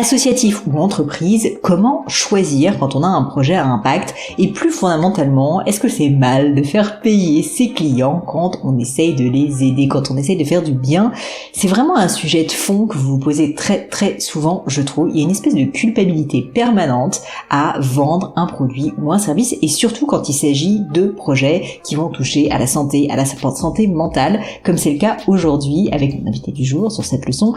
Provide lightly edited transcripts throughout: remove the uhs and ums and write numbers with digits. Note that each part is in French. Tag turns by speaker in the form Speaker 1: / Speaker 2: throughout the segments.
Speaker 1: Associatif ou entreprise, comment choisir quand on a un projet à impact? Et plus fondamentalement, est-ce que c'est mal de faire payer ses clients quand on essaye de les aider, quand on essaye de faire du bien? C'est vraiment un sujet de fond que vous vous posez très très souvent, je trouve. Il y a une espèce de culpabilité permanente à vendre un produit ou un service, et surtout quand il s'agit de projets qui vont toucher à la santé mentale, comme c'est le cas aujourd'hui avec mon invité du jour sur cette leçon,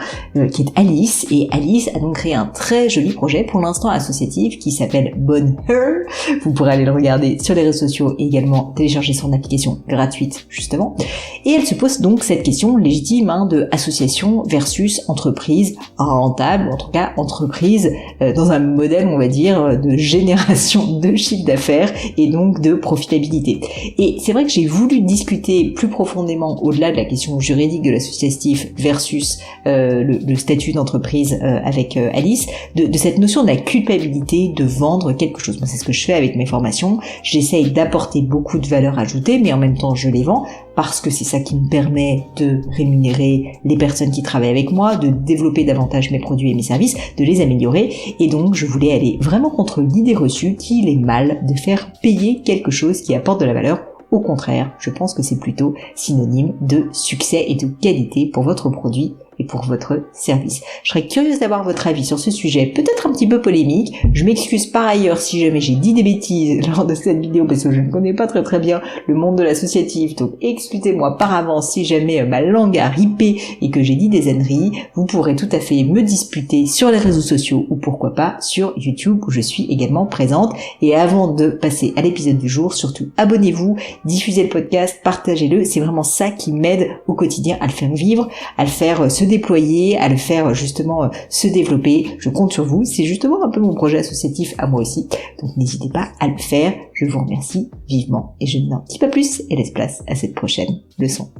Speaker 1: qui est Alice. Et Alice a donc créé un très joli projet, pour l'instant associatif, qui s'appelle Bonheur. Vous pourrez aller le regarder sur les réseaux sociaux et également télécharger son application gratuite, justement. Et elle se pose donc cette question légitime de association versus entreprise rentable, ou en tout cas entreprise dans un modèle, on va dire, de génération de chiffre d'affaires et donc de profitabilité. Et c'est vrai que j'ai voulu discuter plus profondément, au-delà de la question juridique de l'associatif versus le statut d'entreprise avec Alice, de cette notion de la culpabilité de vendre quelque chose. Moi, c'est ce que je fais avec mes formations. J'essaye d'apporter beaucoup de valeur ajoutée, mais en même temps, je les vends parce que c'est ça qui me permet de rémunérer les personnes qui travaillent avec moi, de développer davantage mes produits et mes services, de les améliorer. Et donc, je voulais aller vraiment contre l'idée reçue qu'il est mal de faire payer quelque chose qui apporte de la valeur. Au contraire, je pense que c'est plutôt synonyme de succès et de qualité pour votre produit et pour votre service. Je serais curieuse d'avoir votre avis sur ce sujet, peut-être un petit peu polémique. Je m'excuse par ailleurs si jamais j'ai dit des bêtises lors de cette vidéo, parce que je ne connais pas très très bien le monde de l'associatif, donc excusez-moi par avance si jamais ma langue a ripé et que j'ai dit des âneries. Vous pourrez tout à fait me disputer sur les réseaux sociaux ou pourquoi pas sur YouTube, où je suis également présente. Et avant de passer à l'épisode du jour, surtout abonnez-vous, diffusez le podcast, partagez-le, c'est vraiment ça qui m'aide au quotidien à le faire vivre, à le faire se déployer, à le faire justement se développer. Je compte sur vous, c'est justement un peu mon projet associatif à moi aussi, donc n'hésitez pas à le faire. Je vous remercie vivement et je ne dis pas plus et laisse place à cette prochaine leçon.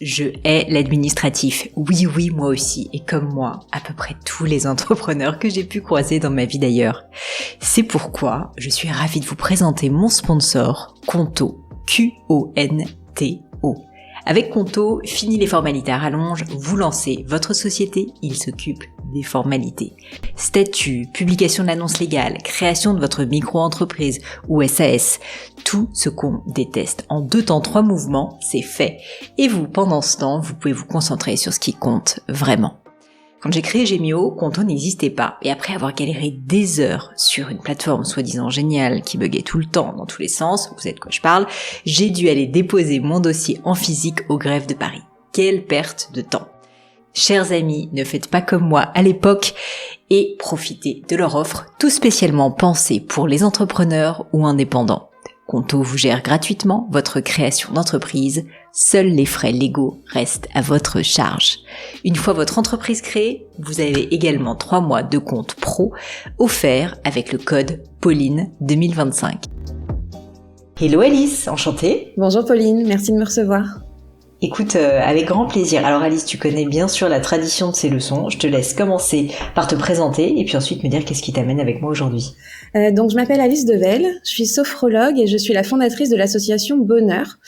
Speaker 1: Je hais l'administratif. Oui, moi aussi. Et comme moi, à peu près tous les entrepreneurs que j'ai pu croiser dans ma vie d'ailleurs. C'est pourquoi je suis ravie de vous présenter mon sponsor, Conto. Q-O-N-T-O. Avec Conto, fini les formalités à rallonge, vous lancez votre société, il s'occupe des formalités. Statut, publication de l'annonce légale, création de votre micro-entreprise ou SAS, tout ce qu'on déteste. En 2 temps, 3 mouvements, c'est fait. Et vous, pendant ce temps, vous pouvez vous concentrer sur ce qui compte vraiment. Quand j'ai créé Gemio, Conto n'existait pas. Et après avoir galéré des heures sur une plateforme soi-disant géniale qui buguait tout le temps dans tous les sens, vous savez de quoi je parle, j'ai dû aller déposer mon dossier en physique au greffe de Paris. Quelle perte de temps! Chers amis, ne faites pas comme moi à l'époque et profitez de leur offre tout spécialement pensée pour les entrepreneurs ou indépendants. Conto vous gère gratuitement votre création d'entreprise. Seuls les frais légaux restent à votre charge. Une fois votre entreprise créée, vous avez également 3 mois de compte pro offerts avec le code Pauline 2025. Hello Alice, enchantée.
Speaker 2: Bonjour Pauline, merci de me recevoir.
Speaker 1: Écoute, avec grand plaisir. Alors Alice, tu connais bien sûr la tradition de ces leçons. Je te laisse commencer par te présenter et puis ensuite me dire qu'est-ce qui t'amène avec moi aujourd'hui.
Speaker 2: Donc je m'appelle Alice Devel, je suis sophrologue et je suis la fondatrice de l'association Bonheur.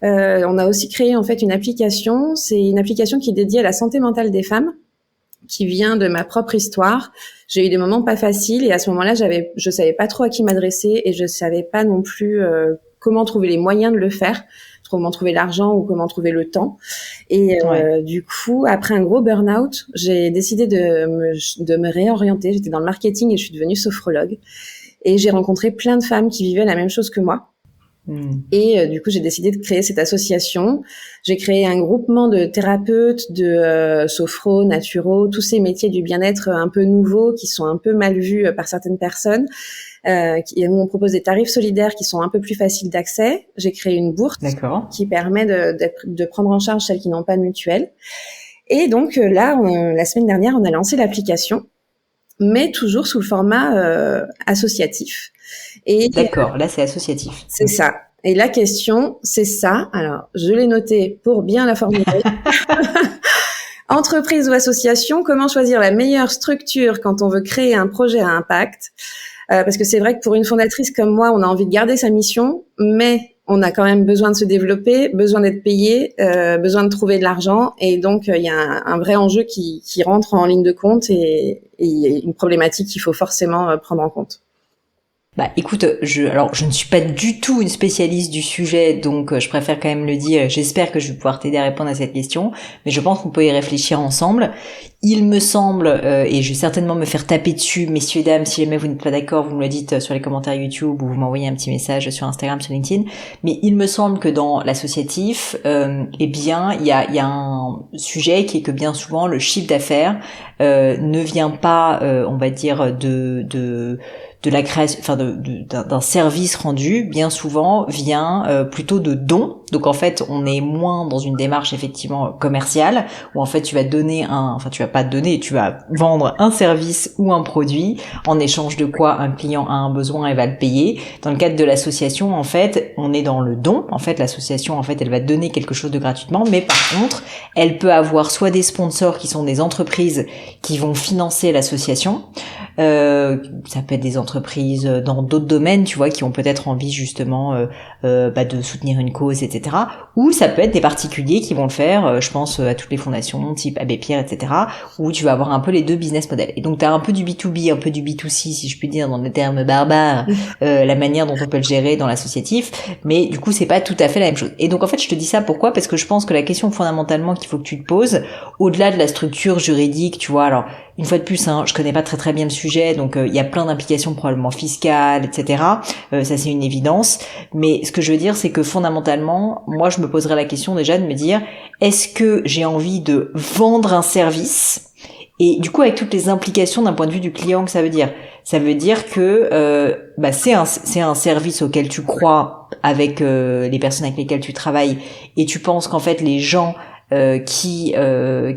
Speaker 2: On a aussi créé en fait une application. C'est une application qui est dédiée à la santé mentale des femmes, qui vient de ma propre histoire. J'ai eu des moments pas faciles et à ce moment-là, je savais pas trop à qui m'adresser et je savais pas non plus comment trouver les moyens de le faire, comment trouver l'argent ou comment trouver le temps. Et du coup, après un gros burn-out, j'ai décidé de me réorienter. J'étais dans le marketing et je suis devenue sophrologue. Et j'ai rencontré plein de femmes qui vivaient la même chose que moi. Et du coup, j'ai décidé de créer cette association. J'ai créé un groupement de thérapeutes, de sophro, naturo, tous ces métiers du bien-être un peu nouveaux qui sont un peu mal vus par certaines personnes. Où on propose des tarifs solidaires qui sont un peu plus faciles d'accès. J'ai créé une bourse qui permet de prendre en charge celles qui n'ont pas de mutuelle. Et donc là, la semaine dernière, on a lancé l'application, mais toujours sous le format associatif. Et
Speaker 1: d'accord, là c'est associatif.
Speaker 2: C'est ça. Et la question, c'est ça. Alors, je l'ai noté pour bien la formuler. Entreprise ou association, comment choisir la meilleure structure quand on veut créer un projet à impact? Parce que c'est vrai que pour une fondatrice comme moi, on a envie de garder sa mission, mais on a quand même besoin de se développer, besoin d'être payé, besoin de trouver de l'argent. Et donc, il y a un vrai enjeu qui rentre en ligne de compte et une problématique qu'il faut forcément prendre en compte.
Speaker 1: Bah écoute, je ne suis pas du tout une spécialiste du sujet, donc je préfère quand même le dire. J'espère que je vais pouvoir t'aider à répondre à cette question, mais je pense qu'on peut y réfléchir ensemble. Il me semble, et je vais certainement me faire taper dessus, messieurs, dames, si jamais vous n'êtes pas d'accord, vous me le dites sur les commentaires YouTube ou vous m'envoyez un petit message sur Instagram, sur LinkedIn, mais il me semble que dans l'associatif, eh bien, il y a un sujet qui est que bien souvent, le chiffre d'affaires ne vient pas, on va dire, de la création, enfin d'un service rendu, bien souvent vient plutôt de dons. Donc en fait, on est moins dans une démarche effectivement commerciale où en fait tu vas tu vas pas donner, tu vas vendre un service ou un produit en échange de quoi un client a un besoin et va le payer. Dans le cadre de l'association, en fait, on est dans le don. En fait, l'association, en fait, elle va donner quelque chose de gratuitement, mais par contre, elle peut avoir soit des sponsors qui sont des entreprises qui vont financer l'association. Ça peut être des entreprises dans d'autres domaines, tu vois, qui ont peut-être envie justement de soutenir une cause, etc. Ou ça peut être des particuliers qui vont le faire. Je pense à toutes les fondations, type Abbé Pierre, etc. Où tu vas avoir un peu les deux business models. Et donc tu as un peu du B2B, un peu du B2C, si je puis dire, dans les termes barbares, la manière dont on peut le gérer dans l'associatif. Mais du coup, c'est pas tout à fait la même chose. Et donc en fait, je te dis ça pourquoi ? Parce que je pense que la question fondamentalement qu'il faut que tu te poses, au-delà de la structure juridique, tu vois, alors une fois de plus, je connais pas très bien le sujet, donc il y a plein d'implications probablement fiscales, etc. Ça c'est une évidence. Mais ce que je veux dire, c'est que fondamentalement, moi je me poserais la question déjà de me dire, est-ce que j'ai envie de vendre un service ? Et du coup, avec toutes les implications d'un point de vue du client que ça veut dire que c'est un service auquel tu crois avec les personnes avec lesquelles tu travailles, et tu penses qu'en fait les gens qui en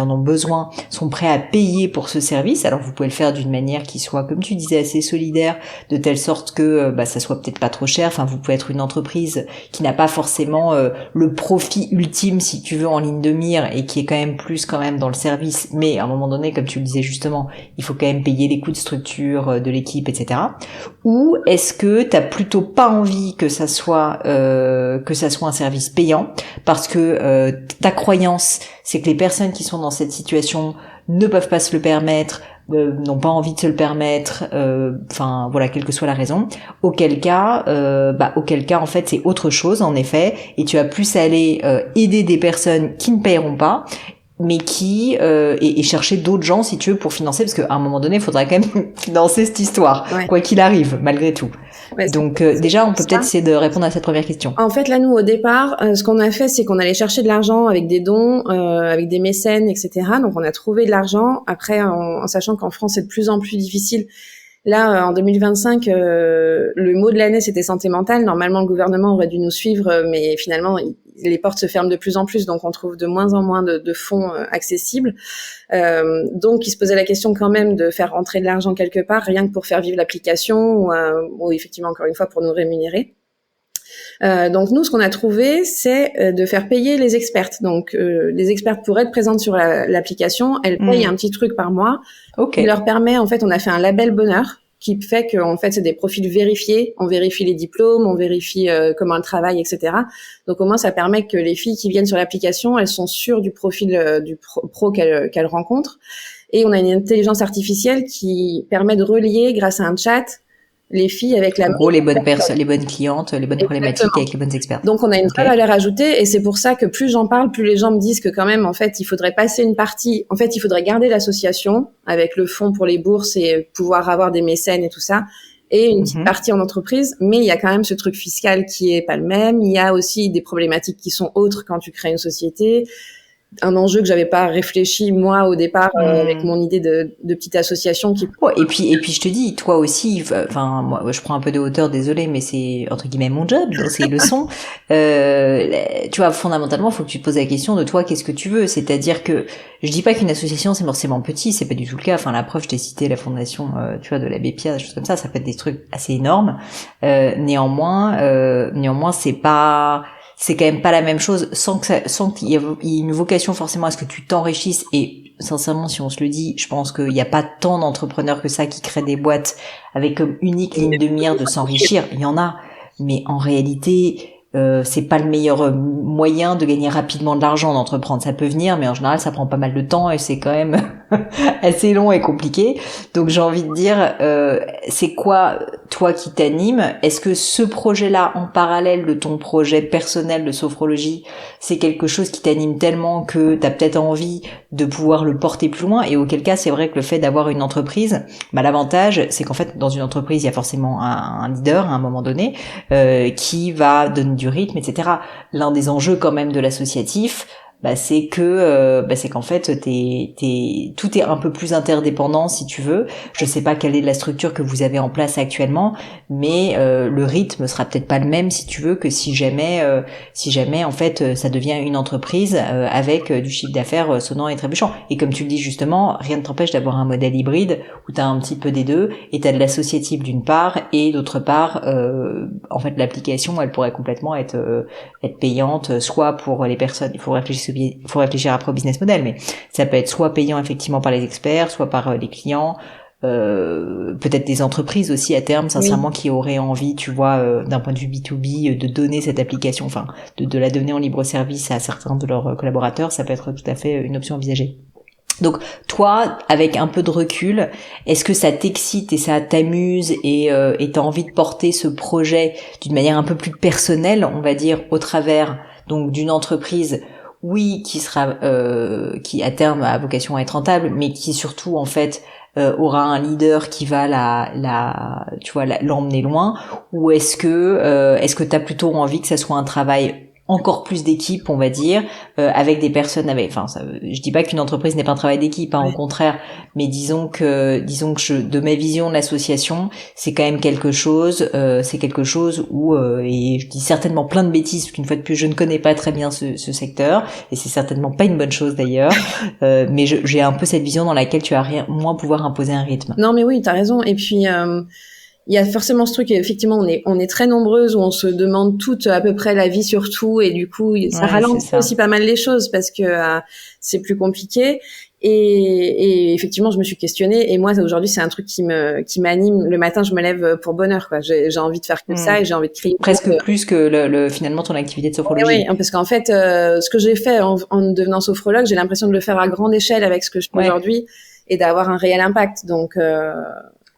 Speaker 1: ont besoin, sont prêts à payer pour ce service. Alors vous pouvez le faire d'une manière qui soit, comme tu disais, assez solidaire, de telle sorte que ça soit peut-être pas trop cher. Enfin, vous pouvez être une entreprise qui n'a pas forcément le profit ultime, si tu veux, en ligne de mire, et qui est quand même dans le service, mais à un moment donné, comme tu le disais justement, il faut quand même payer les coûts de structure de l'équipe, etc. Ou est-ce que t'as plutôt pas envie que ça soit un service payant, parce que ta croyance, c'est que les personnes qui sont dans cette situation ne peuvent pas se le permettre, n'ont pas envie de se le permettre, quelle que soit la raison, auquel cas en fait c'est autre chose en effet, et tu vas plus aller aider des personnes qui ne paieront pas, mais qui et chercher d'autres gens si tu veux pour financer, parce qu'à un moment donné il faudra quand même financer cette histoire, quoi qu'il arrive, malgré tout. Ouais, donc déjà on peut peut-être essayer de répondre à cette première question.
Speaker 2: En fait là nous au départ ce qu'on a fait c'est qu'on allait chercher de l'argent avec des dons, avec des mécènes, etc. Donc on a trouvé de l'argent, après en sachant qu'en France c'est de plus en plus difficile. Là, en 2025, le mot de l'année, c'était santé mentale. Normalement, le gouvernement aurait dû nous suivre, mais finalement, les portes se ferment de plus en plus, donc on trouve de moins en moins de fonds accessibles. Donc, il se posait la question quand même de faire rentrer de l'argent quelque part, rien que pour faire vivre l'application, ou effectivement, encore une fois, pour nous rémunérer. Donc nous, ce qu'on a trouvé, c'est de faire payer les expertes. Donc les expertes, pour être présentes sur l'application, elles payent un petit truc par mois, qui leur permet, en fait, on a fait un label bonheur qui fait que, en fait, c'est des profils vérifiés. On vérifie les diplômes, on vérifie comment elles travaillent, etc. Donc au moins, ça permet que les filles qui viennent sur l'application, elles sont sûres du profil du pro qu'elles rencontrent. Et on a une intelligence artificielle qui permet de relier, grâce à un chat, les filles avec
Speaker 1: en gros les bonnes personnes, les bonnes clientes, les bonnes problématiques avec les bonnes expertes.
Speaker 2: Donc on a une vraie valeur ajoutée, et c'est pour ça que plus j'en parle, plus les gens me disent que quand même en fait il faudrait passer une partie, en fait il faudrait garder l'association avec le fonds pour les bourses et pouvoir avoir des mécènes et tout ça, et une petite partie en entreprise, mais il y a quand même ce truc fiscal qui est pas le même. Il y a aussi des problématiques qui sont autres quand tu crées une société. Un enjeu que j'avais pas réfléchi moi au départ avec mon idée de petite association qui.
Speaker 1: Et puis je te dis, toi aussi, enfin moi je prends un peu de hauteur, désolé, mais c'est entre guillemets mon job, c'est le son. Tu vois, fondamentalement, faut que tu te poses la question de toi, qu'est-ce que tu veux. C'est-à-dire que je dis pas qu'une association c'est forcément petit, c'est pas du tout le cas. Enfin la preuve, je t'ai cité la fondation, tu vois, de l'Abbé Pierre, des choses comme ça peut être des trucs assez énormes. Néanmoins, c'est quand même pas la même chose sans qu'il y ait une vocation forcément à ce que tu t'enrichisses. Et sincèrement, si on se le dit, je pense qu'il n'y a pas tant d'entrepreneurs que ça qui créent des boîtes avec comme unique ligne de mire de s'enrichir. Il y en a, mais en réalité, c'est pas le meilleur moyen de gagner rapidement de l'argent d'entreprendre. Ça peut venir, mais en général, ça prend pas mal de temps et c'est quand même assez long et compliqué. Donc j'ai envie de dire, c'est quoi toi qui t'anime? Est-ce que ce projet-là, en parallèle de ton projet personnel de sophrologie, c'est quelque chose qui t'anime tellement que t'as peut-être envie de pouvoir le porter plus loin? Et auquel cas, c'est vrai que le fait d'avoir une entreprise, l'avantage, c'est qu'en fait, dans une entreprise, il y a forcément un leader à un moment donné qui va donner du rythme, etc. L'un des enjeux quand même de l'associatif, c'est qu'en fait tout est un peu plus interdépendant si tu veux. Je sais pas quelle est la structure que vous avez en place actuellement, mais le rythme sera peut-être pas le même si tu veux que si jamais en fait ça devient une entreprise avec du chiffre d'affaires sonnant et trébuchant. Et comme tu le dis justement, rien ne t'empêche d'avoir un modèle hybride où t'as un petit peu des deux et t'as de l'associatif d'une part et d'autre part en fait l'application elle pourrait complètement être payante, soit pour les personnes, il faut réfléchir après au business model, mais ça peut être soit payant effectivement par les experts, soit par les clients, peut-être des entreprises aussi à terme, sincèrement, qui auraient envie, tu vois, d'un point de vue B2B, de donner cette application, enfin, de la donner en libre service à certains de leurs collaborateurs, ça peut être tout à fait une option envisagée. Donc toi, avec un peu de recul, est-ce que ça t'excite et ça t'amuse et t'as envie de porter ce projet d'une manière un peu plus personnelle, on va dire, au travers donc d'une entreprise, oui, qui sera qui à terme a vocation à être rentable, mais qui surtout en fait aura un leader qui va l'emmener loin, ou est-ce que t'as plutôt envie que ça soit un travail encore plus d'équipe, on va dire, avec des personnes je dis pas qu'une entreprise n'est pas un travail d'équipe, au contraire, mais disons que de ma vision de l'association, c'est quand même quelque chose où et je dis certainement plein de bêtises parce qu'une fois de plus je ne connais pas très bien ce secteur et c'est certainement pas une bonne chose d'ailleurs, mais j'ai un peu cette vision dans laquelle tu vas moins pouvoir imposer un rythme.
Speaker 2: Non mais oui, t'as raison. Et puis il y a forcément ce truc, effectivement, on est très nombreuses où on se demande toutes à peu près l'avis sur tout et du coup, ça ralentit aussi pas mal les choses parce que c'est plus compliqué. Et effectivement, je me suis questionnée et moi, aujourd'hui, c'est un truc qui m'anime. Le matin, je me lève pour bonheur, quoi. J'ai envie de faire que ça et j'ai envie de créer.
Speaker 1: Presque plus que finalement ton activité de sophrologie.
Speaker 2: Oui, parce qu'en fait, ce que j'ai fait en devenant sophrologue, j'ai l'impression de le faire à grande échelle avec ce que je fais aujourd'hui et d'avoir un réel impact. Donc,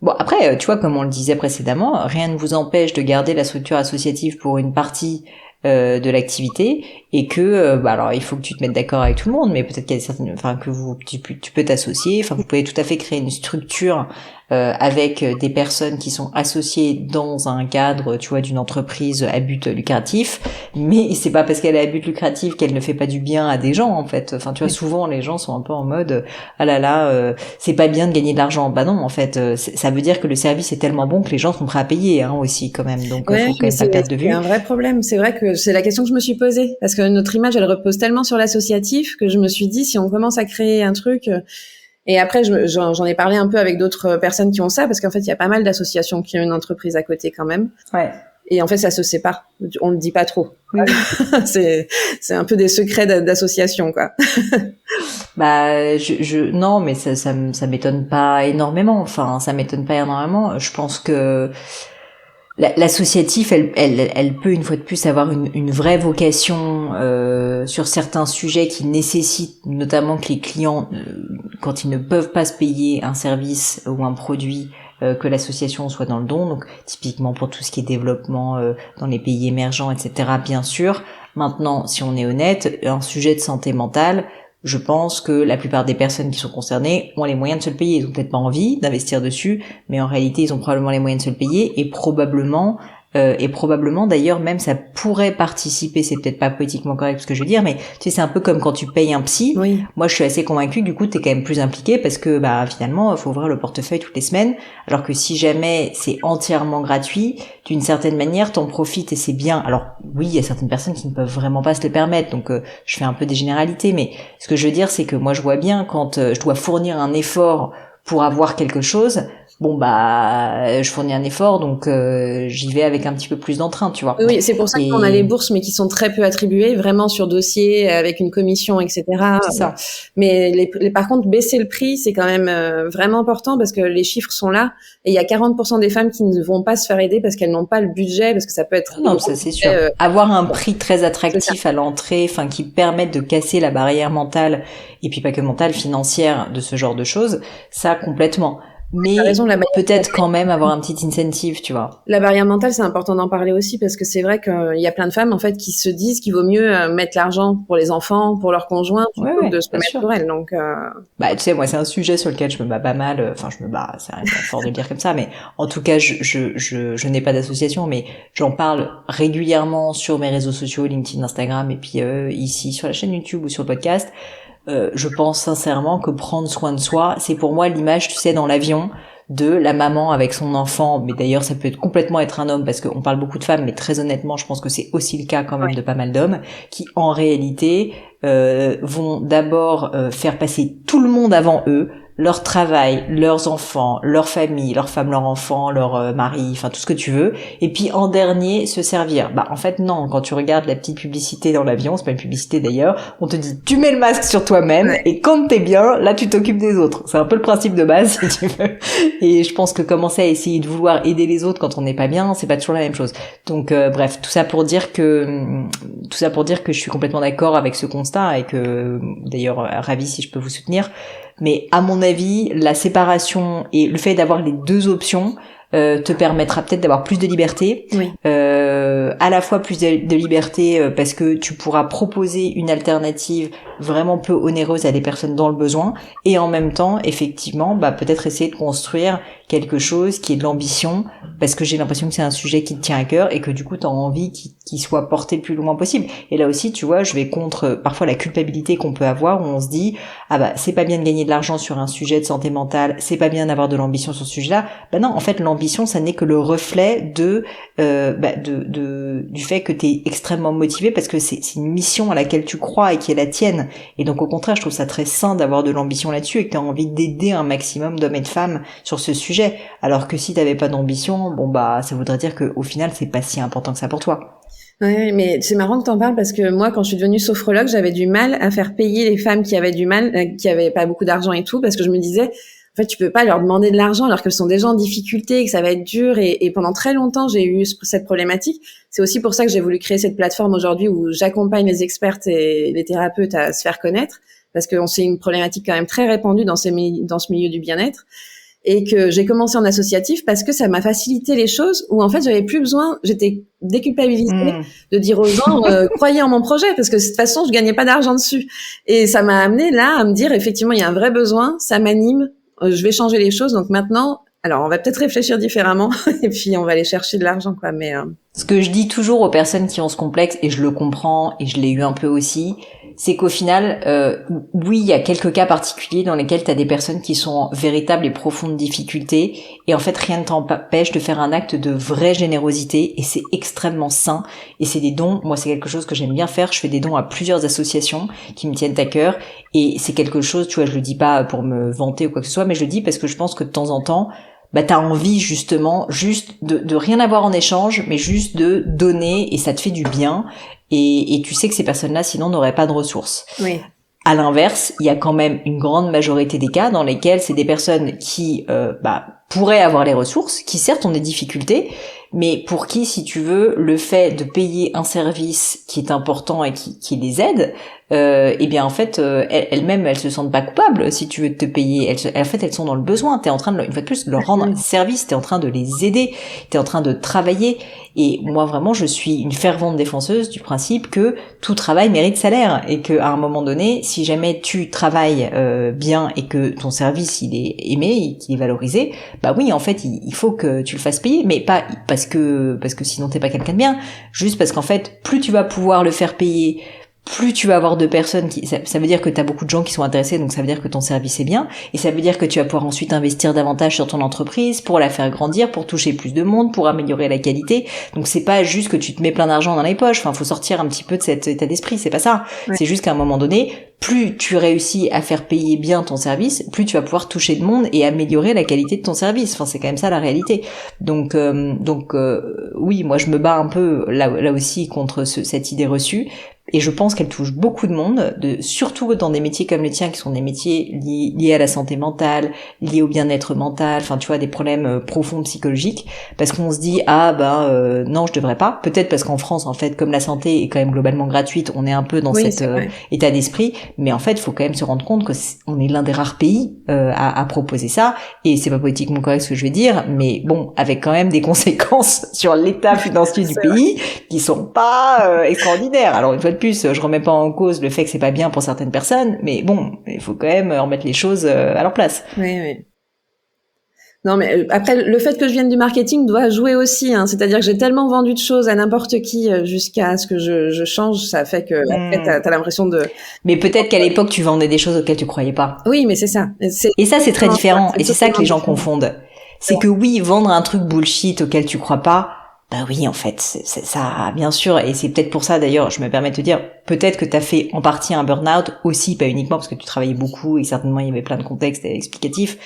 Speaker 1: Bon, après, tu vois, comme on le disait précédemment, rien ne vous empêche de garder la structure associative pour une partie de l'activité et que alors il faut que tu te mettes d'accord avec tout le monde, mais peut-être qu'il y a certaines, que tu peux t'associer, vous pouvez tout à fait créer une structure avec des personnes qui sont associées dans un cadre, tu vois, d'une entreprise à but lucratif, mais c'est pas parce qu'elle est à but lucratif qu'elle ne fait pas du bien à des gens en fait. Tu vois, souvent les gens sont un peu en mode ah là là, c'est pas bien de gagner de l'argent. Bah non, en fait, ça veut dire que le service est tellement bon que les gens sont prêts à payer aussi quand même. Donc faut quand même pas perdre de vue.
Speaker 2: C'est un vrai problème. C'est vrai que c'est la question que je me suis posée parce que notre image elle repose tellement sur l'associatif que je me suis dit si on commence à créer un truc. Et après, j'en ai parlé un peu avec d'autres personnes qui ont ça, parce qu'en fait, il y a pas mal d'associations qui ont une entreprise à côté quand même.
Speaker 1: Ouais.
Speaker 2: Et en fait, ça se sépare. On le dit pas trop. Oui. c'est un peu des secrets d'association, quoi.
Speaker 1: Non, mais ça m'étonne pas énormément. Ça m'étonne pas énormément. Je pense que l'associatif, elle peut une fois de plus avoir une vraie vocation sur certains sujets qui nécessitent notamment que les clients, quand ils ne peuvent pas se payer un service ou un produit, que l'association soit dans le don. Donc typiquement pour tout ce qui est développement dans les pays émergents, etc. Bien sûr. Maintenant, si on est honnête, un sujet de santé mentale, je pense que la plupart des personnes qui sont concernées ont les moyens de se le payer. Ils ont peut-être pas envie d'investir dessus, mais en réalité, ils ont probablement les moyens de se le payer et probablement d'ailleurs même ça pourrait participer, c'est peut-être pas politiquement correct ce que je veux dire, mais tu sais c'est un peu comme quand tu payes un psy.
Speaker 2: Oui.
Speaker 1: Moi je suis assez convaincue que du coup t'es quand même plus impliqué parce que finalement faut ouvrir le portefeuille toutes les semaines, alors que si jamais c'est entièrement gratuit, d'une certaine manière t'en profites et c'est bien. Alors oui, il y a certaines personnes qui ne peuvent vraiment pas se le permettre, donc je fais un peu des généralités, mais ce que je veux dire c'est que moi je vois bien quand je dois fournir un effort pour avoir quelque chose, bon je fournis un effort, donc j'y vais avec un petit peu plus d'entrain, tu vois.
Speaker 2: Oui, c'est pour ça qu'on a les bourses, mais qui sont très peu attribuées, vraiment sur dossier, avec une commission, etc.
Speaker 1: C'est ça.
Speaker 2: Mais par contre, baisser le prix, c'est quand même vraiment important parce que les chiffres sont là. Et il y a 40% des femmes qui ne vont pas se faire aider parce qu'elles n'ont pas le budget, parce que ça peut être...
Speaker 1: Non, ça c'est sûr. Avoir un prix très attractif à l'entrée, enfin qui permette de casser la barrière mentale, et puis pas que mentale, financière, de ce genre de choses, ça complètement. Mais peut-être quand même avoir un petit incentive, tu vois.
Speaker 2: La barrière mentale, c'est important d'en parler aussi parce que c'est vrai qu'il y a plein de femmes en fait qui se disent qu'il vaut mieux mettre l'argent pour les enfants, pour leur conjoint, plutôt que de se mettre pour elles. Donc,
Speaker 1: tu sais, moi c'est un sujet sur lequel je me bats pas mal. Enfin, je me bats, c'est fort de le dire comme ça, mais en tout cas, je n'ai pas d'association, mais j'en parle régulièrement sur mes réseaux sociaux, LinkedIn, Instagram, et puis ici sur la chaîne YouTube ou sur le podcast. Je pense sincèrement que prendre soin de soi, c'est pour moi l'image, tu sais, dans l'avion de la maman avec son enfant, mais d'ailleurs ça peut complètement être un homme parce qu'on parle beaucoup de femmes, mais très honnêtement je pense que c'est aussi le cas quand même de pas mal d'hommes qui en réalité vont d'abord faire passer tout le monde avant eux, leur travail, leurs enfants, leur famille, leur femme, leur enfant, leur mari, enfin tout ce que tu veux, et puis en dernier se servir. En fait non, quand tu regardes la petite publicité dans l'avion, c'est pas une publicité d'ailleurs, on te dit tu mets le masque sur toi-même et quand t'es bien, là tu t'occupes des autres. C'est un peu le principe de base si tu veux. Et je pense que commencer à essayer de vouloir aider les autres quand on n'est pas bien, c'est pas toujours la même chose. Donc bref, tout ça pour dire que je suis complètement d'accord avec ce constat et que d'ailleurs ravi si je peux vous soutenir. Mais à mon avis, la séparation et le fait d'avoir les deux options te permettra peut-être d'avoir plus de liberté.
Speaker 2: Oui.
Speaker 1: À la fois plus de liberté parce que tu pourras proposer une alternative vraiment peu onéreuse à des personnes dans le besoin et en même temps, effectivement, peut-être essayer de construire quelque chose qui est de l'ambition parce que j'ai l'impression que c'est un sujet qui te tient à cœur et que du coup t'as envie qu'il soit porté le plus loin possible. Et là aussi, tu vois, je vais contre parfois la culpabilité qu'on peut avoir où on se dit c'est pas bien de gagner de l'argent sur un sujet de santé mentale, c'est pas bien d'avoir de l'ambition sur ce sujet-là. Non, en fait, l'ambition, ça n'est que le reflet du fait que t'es extrêmement motivé parce que c'est une mission à laquelle tu crois et qui est la tienne. Et donc au contraire, je trouve ça très sain d'avoir de l'ambition là-dessus et que t'as envie d'aider un maximum d'hommes et de femmes sur ce sujet. Alors que si t'avais pas d'ambition, ça voudrait dire que au final, c'est pas si important que ça pour toi.
Speaker 2: Ouais, mais c'est marrant que t'en parles parce que moi, quand je suis devenue sophrologue, j'avais du mal à faire payer les femmes qui avaient du mal, qui avaient pas beaucoup d'argent et tout, parce que je me disais, en fait, tu peux pas leur demander de l'argent alors qu'elles sont déjà en difficulté, que ça va être dur. Et pendant très longtemps, j'ai eu cette problématique. C'est aussi pour ça que j'ai voulu créer cette plateforme aujourd'hui où j'accompagne les expertes et les thérapeutes à se faire connaître, parce que c'est une problématique quand même très répandue dans ce milieu du bien-être. Et que j'ai commencé en associatif parce que ça m'a facilité les choses où en fait j'avais plus besoin, j'étais déculpabilisée de dire aux gens croyez en mon projet parce que de toute façon je gagnais pas d'argent dessus. Et ça m'a amené là à me dire effectivement il y a un vrai besoin, ça m'anime, je vais changer les choses. Donc maintenant, alors on va peut-être réfléchir différemment et puis on va aller chercher de l'argent quoi. Mais
Speaker 1: ce que je dis toujours aux personnes qui ont ce complexe, et je le comprends et je l'ai eu un peu aussi, c'est qu'au final, oui, il y a quelques cas particuliers dans lesquels tu as des personnes qui sont en véritable et profonde difficulté, et en fait rien ne t'empêche de faire un acte de vraie générosité, et c'est extrêmement sain, et c'est des dons. Moi c'est quelque chose que j'aime bien faire, je fais des dons à plusieurs associations qui me tiennent à cœur, et c'est quelque chose, tu vois, je le dis pas pour me vanter ou quoi que ce soit, mais je le dis parce que je pense que de temps en temps, t'as envie justement juste de rien avoir en échange, mais juste de donner, et ça te fait du bien. Et tu sais que ces personnes-là, sinon, n'auraient pas de ressources.
Speaker 2: oui.
Speaker 1: À l'inverse, il y a quand même une grande majorité des cas dans lesquels c'est des personnes qui pourraient avoir les ressources, qui certes ont des difficultés, mais pour qui, si tu veux, le fait de payer un service qui est important et qui les aide, en fait, elles-mêmes, elles se sentent pas coupables si tu veux te payer. En fait, elles sont dans le besoin. T'es en train de, une fois de plus, de leur rendre un service. T'es en train de les aider. T'es en train de travailler. Et moi, vraiment, je suis une fervente défenseuse du principe que tout travail mérite salaire et que, à un moment donné, si jamais tu travailles bien et que ton service il est aimé et qu'il est valorisé, oui, en fait, il faut que tu le fasses payer, mais pas parce que sinon t'es pas quelqu'un de bien. Juste parce qu'en fait, plus tu vas pouvoir le faire payer, plus tu vas avoir de personnes ça veut dire que tu as beaucoup de gens qui sont intéressés, donc ça veut dire que ton service est bien, et ça veut dire que tu vas pouvoir ensuite investir davantage sur ton entreprise pour la faire grandir, pour toucher plus de monde, pour améliorer la qualité. Donc c'est pas juste que tu te mets plein d'argent dans les poches, enfin faut sortir un petit peu de cet état d'esprit, c'est pas ça. Ouais. C'est juste qu'à un moment donné, plus tu réussis à faire payer bien ton service, plus tu vas pouvoir toucher de monde et améliorer la qualité de ton service. Enfin, c'est quand même ça la réalité. Donc, oui, moi je me bats un peu là aussi contre cette idée reçue. Et je pense qu'elle touche beaucoup de monde, surtout dans des métiers comme le tien, qui sont des métiers liés à la santé mentale, liés au bien-être mental, enfin tu vois, des problèmes profonds psychologiques, parce qu'on se dit non, je devrais pas. Peut-être parce qu'en France, en fait, comme la santé est quand même globalement gratuite, on est un peu dans cet état d'esprit, mais en fait, il faut quand même se rendre compte que on est l'un des rares pays à proposer ça, et c'est pas politiquement correct ce que je vais dire, mais bon, avec quand même des conséquences sur l'état financier du pays qui sont pas extraordinaires. Alors une fois de plus, je remets pas en cause le fait que c'est pas bien pour certaines personnes, mais bon, il faut quand même remettre les choses à leur place.
Speaker 2: Oui. Non, mais après, le fait que je vienne du marketing doit jouer aussi, hein. C'est-à-dire que j'ai tellement vendu de choses à n'importe qui jusqu'à ce que je change, ça fait que après, t'as l'impression de...
Speaker 1: Mais peut-être qu'à l'époque, tu vendais des choses auxquelles tu croyais pas.
Speaker 2: Oui, mais c'est ça.
Speaker 1: Et ça, c'est très différent. Et c'est ça que les gens confondent. C'est que oui, vendre un truc bullshit auquel tu crois pas, bah oui, en fait, c'est ça, bien sûr, et c'est peut-être pour ça, d'ailleurs, je me permets de te dire, peut-être que t'as fait en partie un burn-out, aussi, pas uniquement parce que tu travaillais beaucoup, et certainement il y avait plein de contextes explicatifs,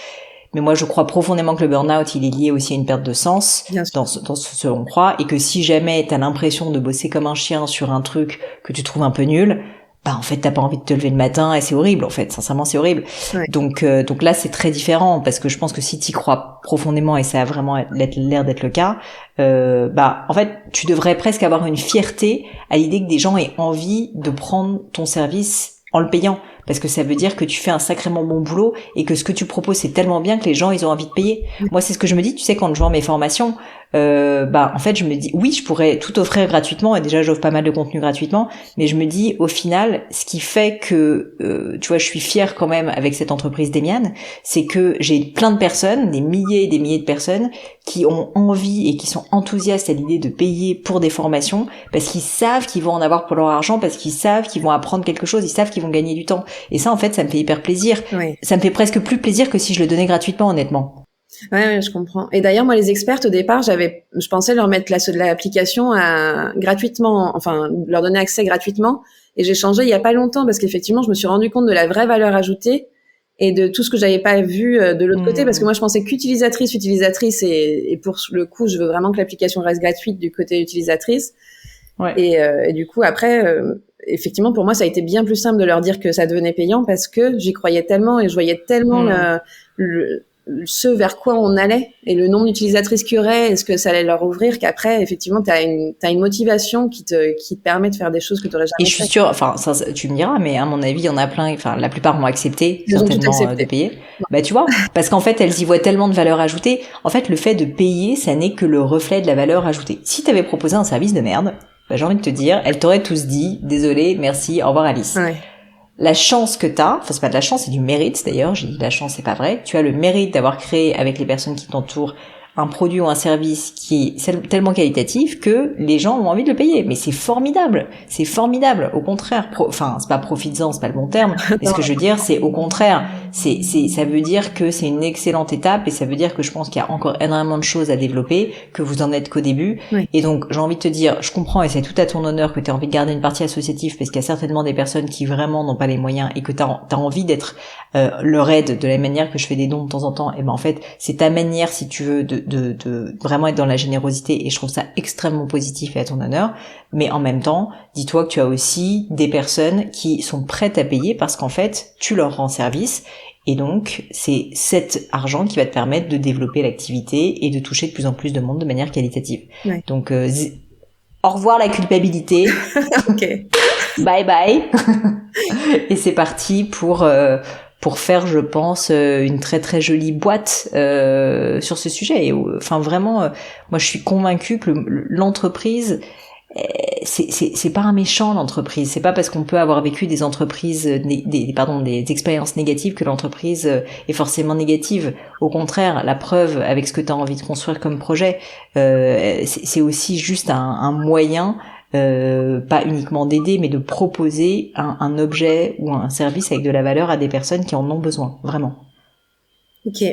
Speaker 1: mais moi je crois profondément que le burn-out, il est lié aussi à une perte de sens, dans ce on croit, et que si jamais t'as l'impression de bosser comme un chien sur un truc que tu trouves un peu nul, bah en fait t'as pas envie de te lever le matin, et c'est horrible en fait, sincèrement c'est horrible. Ouais. Donc là c'est très différent, parce que je pense que si t'y crois profondément, et ça a vraiment l'air d'être le cas, en fait tu devrais presque avoir une fierté à l'idée que des gens aient envie de prendre ton service en le payant, parce que ça veut dire que tu fais un sacrément bon boulot et que ce que tu proposes c'est tellement bien que les gens ils ont envie de payer. Moi c'est ce que je me dis, tu sais, quand je vends mes formations, en fait je me dis oui, je pourrais tout offrir gratuitement, et déjà j'offre pas mal de contenu gratuitement, mais je me dis au final ce qui fait que tu vois, je suis fière quand même avec cette entreprise d'Emian, c'est que j'ai plein de personnes, des milliers et des milliers de personnes qui ont envie et qui sont enthousiastes à l'idée de payer pour des formations, parce qu'ils savent qu'ils vont en avoir pour leur argent, parce qu'ils savent qu'ils vont apprendre quelque chose, ils savent qu'ils vont gagner du temps. Et ça, en fait, ça me fait hyper plaisir. Oui. Ça me fait presque plus plaisir que si je le donnais gratuitement, honnêtement.
Speaker 2: Ouais, je comprends. Et d'ailleurs, moi, les expertes, au départ, je pensais leur mettre l'application gratuitement, enfin, leur donner accès gratuitement. Et j'ai changé il y a pas longtemps, parce qu'effectivement, je me suis rendu compte de la vraie valeur ajoutée et de tout ce que j'avais pas vu de l'autre côté, parce que moi, je pensais qu'utilisatrice, et pour le coup, je veux vraiment que l'application reste gratuite du côté utilisatrice. Ouais. Et du coup, après, effectivement, pour moi, ça a été bien plus simple de leur dire que ça devenait payant, parce que j'y croyais tellement et je voyais tellement ce vers quoi on allait et le nombre d'utilisatrices qu'il y aurait et ce que ça allait leur ouvrir, qu'après, effectivement, t'as une motivation qui te permet de faire des choses que t'aurais jamais fait.
Speaker 1: Et je suis sûre, enfin, ça, tu me diras, mais à mon avis, il y en a plein, enfin, la plupart ont accepté, certainement, de payer. Ouais. Bah, tu vois, parce qu'en fait, elles y voient tellement de valeur ajoutée. En fait, le fait de payer, ça n'est que le reflet de la valeur ajoutée. Si t'avais proposé un service de merde, bah, j'ai envie de te dire, elles t'auraient tous dit, désolé, merci, au revoir Alice. Ouais. La chance que t'as, enfin c'est pas de la chance, c'est du mérite d'ailleurs, j'ai dit la chance, c'est pas vrai, tu as le mérite d'avoir créé avec les personnes qui t'entourent un produit ou un service qui est tellement qualitatif que les gens ont envie de le payer. Mais c'est formidable, au contraire, c'est pas profites-en, c'est pas le bon terme, mais ce que je veux dire, c'est au contraire, ça veut dire que c'est une excellente étape, et ça veut dire que je pense qu'il y a encore énormément de choses à développer, que vous en êtes qu'au début, oui. Et donc j'ai envie de te dire, je comprends, et c'est tout à ton honneur que tu as envie de garder une partie associative, parce qu'il y a certainement des personnes qui vraiment n'ont pas les moyens, et que t'as envie d'être leur aide de la manière que je fais des dons de temps en temps. Et ben en fait, c'est ta manière, si tu veux, de vraiment être dans la générosité, et je trouve ça extrêmement positif et à ton honneur. Mais en même temps, dis-toi que tu as aussi des personnes qui sont prêtes à payer parce qu'en fait, tu leur rends service, et donc c'est cet argent qui va te permettre de développer l'activité et de toucher de plus en plus de monde de manière qualitative. Ouais. Donc au revoir la culpabilité.
Speaker 2: Ok.
Speaker 1: Bye bye. Et c'est parti pour faire, je pense, une très très jolie boîte sur ce sujet. Et, enfin vraiment, moi je suis convaincue que l'entreprise, c'est pas un méchant, l'entreprise. C'est pas parce qu'on peut avoir vécu des entreprises, des expériences négatives que l'entreprise est forcément négative. Au contraire, la preuve avec ce que tu as envie de construire comme projet, c'est aussi juste un moyen pas uniquement d'aider, mais de proposer un objet ou un service avec de la valeur à des personnes qui en ont besoin, vraiment.
Speaker 2: Ok.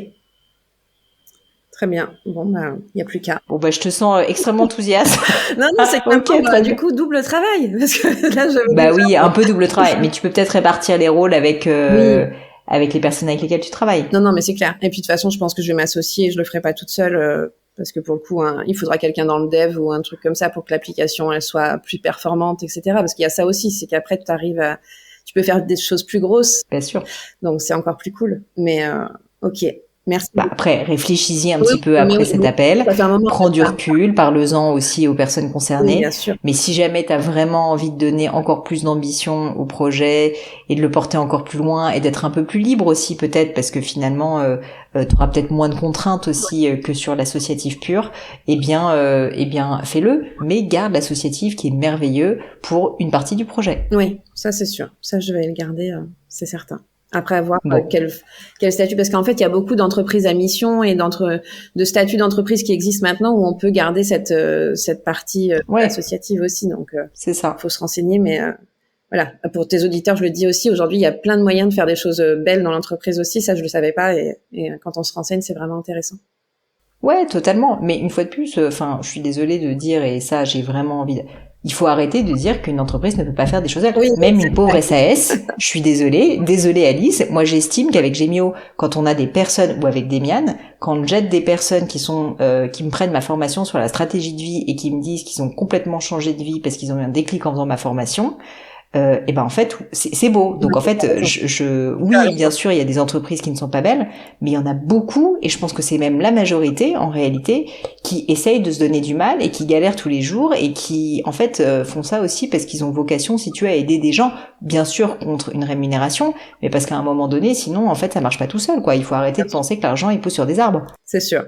Speaker 2: Très bien. Bon, bah, il n'y a plus qu'à.
Speaker 1: Bon, bah, je te sens extrêmement enthousiaste.
Speaker 2: Non, c'est que du coup, double travail. Parce que là,
Speaker 1: bah oui, un peu double travail. Mais tu peux peut-être répartir les rôles avec les personnes avec lesquelles tu travailles.
Speaker 2: Non, mais c'est clair. Et puis, de toute façon, je pense que je vais m'associer. Je le ferai pas toute seule. Parce que pour le coup, il faudra quelqu'un dans le dev ou un truc comme ça pour que l'application, elle soit plus performante, etc. Parce qu'il y a ça aussi. C'est qu'après, tu peux faire des choses plus grosses.
Speaker 1: Bien sûr.
Speaker 2: Donc, c'est encore plus cool. Mais, ok. Merci.
Speaker 1: Bah après, réfléchis-y un petit peu après cet appel. Prends du recul, parle-en aussi aux personnes concernées.
Speaker 2: Oui, bien sûr.
Speaker 1: Mais si jamais tu as vraiment envie de donner encore plus d'ambition au projet et de le porter encore plus loin et d'être un peu plus libre aussi peut-être, parce que finalement tu auras peut-être moins de contraintes aussi que sur l'associatif pur, eh bien fais-le, mais garde l'associatif qui est merveilleux pour une partie du projet.
Speaker 2: Oui, ça c'est sûr. Ça je vais le garder, c'est certain. Après avoir quel statut, parce qu'en fait il y a beaucoup d'entreprises à mission et de statuts d'entreprise qui existent maintenant où on peut garder cette partie associative aussi. Donc
Speaker 1: c'est ça.
Speaker 2: Faut se renseigner, mais voilà, pour tes auditeurs je le dis aussi. Aujourd'hui il y a plein de moyens de faire des choses belles dans l'entreprise aussi. Ça je le savais pas et quand on se renseigne c'est vraiment intéressant.
Speaker 1: Ouais, totalement. Mais une fois de plus, je suis désolée de dire, et ça j'ai vraiment envie il faut arrêter de dire qu'une entreprise ne peut pas faire des choses. Oui, même une pauvre SAS, je suis désolée Alice, moi j'estime qu'avec Gemio, quand on a des personnes, ou avec Demian, quand on jette des personnes qui me prennent ma formation sur la stratégie de vie et qui me disent qu'ils ont complètement changé de vie parce qu'ils ont eu un déclic en faisant ma formation, et ben en fait c'est beau. Donc en fait oui, bien sûr il y a des entreprises qui ne sont pas belles, mais il y en a beaucoup et je pense que c'est même la majorité en réalité qui essayent de se donner du mal et qui galèrent tous les jours et qui en fait font ça aussi parce qu'ils ont vocation, si tu veux, à aider des gens, bien sûr contre une rémunération, mais parce qu'à un moment donné sinon en fait ça marche pas tout seul quoi. Il faut arrêter de penser que l'argent il pousse sur des arbres.
Speaker 2: C'est sûr.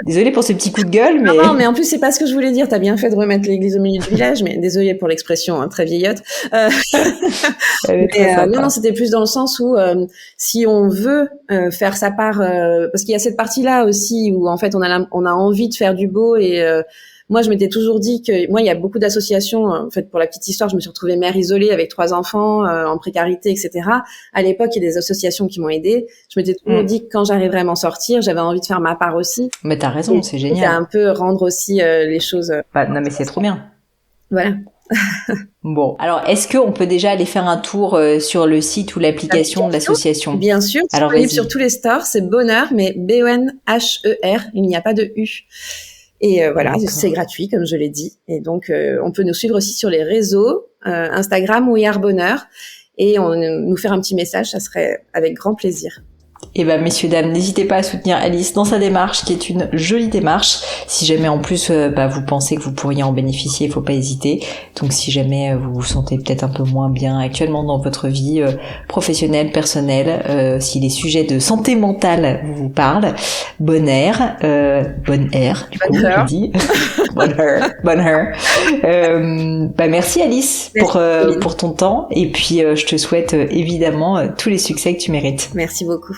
Speaker 1: Désolée pour ce petit coup de gueule, mais...
Speaker 2: Non, mais en plus, c'est pas ce que je voulais dire. T'as bien fait de remettre l'église au milieu du village, mais désolée pour l'expression très vieillotte. Non, c'était plus dans le sens où si on veut faire sa part, parce qu'il y a cette partie-là aussi où en fait on a envie de faire du beau et moi, je m'étais toujours dit que moi, il y a beaucoup d'associations. En fait, pour la petite histoire, je me suis retrouvée mère isolée avec 3 enfants en précarité, etc. À l'époque, il y a des associations qui m'ont aidée. Je m'étais toujours dit que quand j'arriverais à m'en sortir, j'avais envie de faire ma part aussi.
Speaker 1: Mais t'as raison, c'est génial.
Speaker 2: Et un peu rendre aussi les choses.
Speaker 1: Non, mais c'est trop bien.
Speaker 2: Voilà.
Speaker 1: Bon, alors est-ce qu'on peut déjà aller faire un tour sur le site ou l'application de l'association ?
Speaker 2: Bien sûr. Alors disponible sur tous les stores. C'est Bonheur, mais B-O-N-H-E-R. Il n'y a pas de U. Et voilà, c'est gratuit, comme je l'ai dit. Et donc, on peut nous suivre aussi sur les réseaux, Instagram ou Bonheur, et nous faire un petit message, ça serait avec grand plaisir.
Speaker 1: Eh ben, messieurs, dames, n'hésitez pas à soutenir Alice dans sa démarche, qui est une jolie démarche. Si jamais, en plus, vous pensez que vous pourriez en bénéficier, il faut pas hésiter. Donc, si jamais vous vous sentez peut-être un peu moins bien actuellement dans votre vie professionnelle, personnelle, si les sujets de santé mentale vous parlent, Bonheur, du coup, je dis. Bonheur. Merci Alice pour ton temps. Et puis, je te souhaite évidemment tous les succès que tu mérites.
Speaker 2: Merci beaucoup.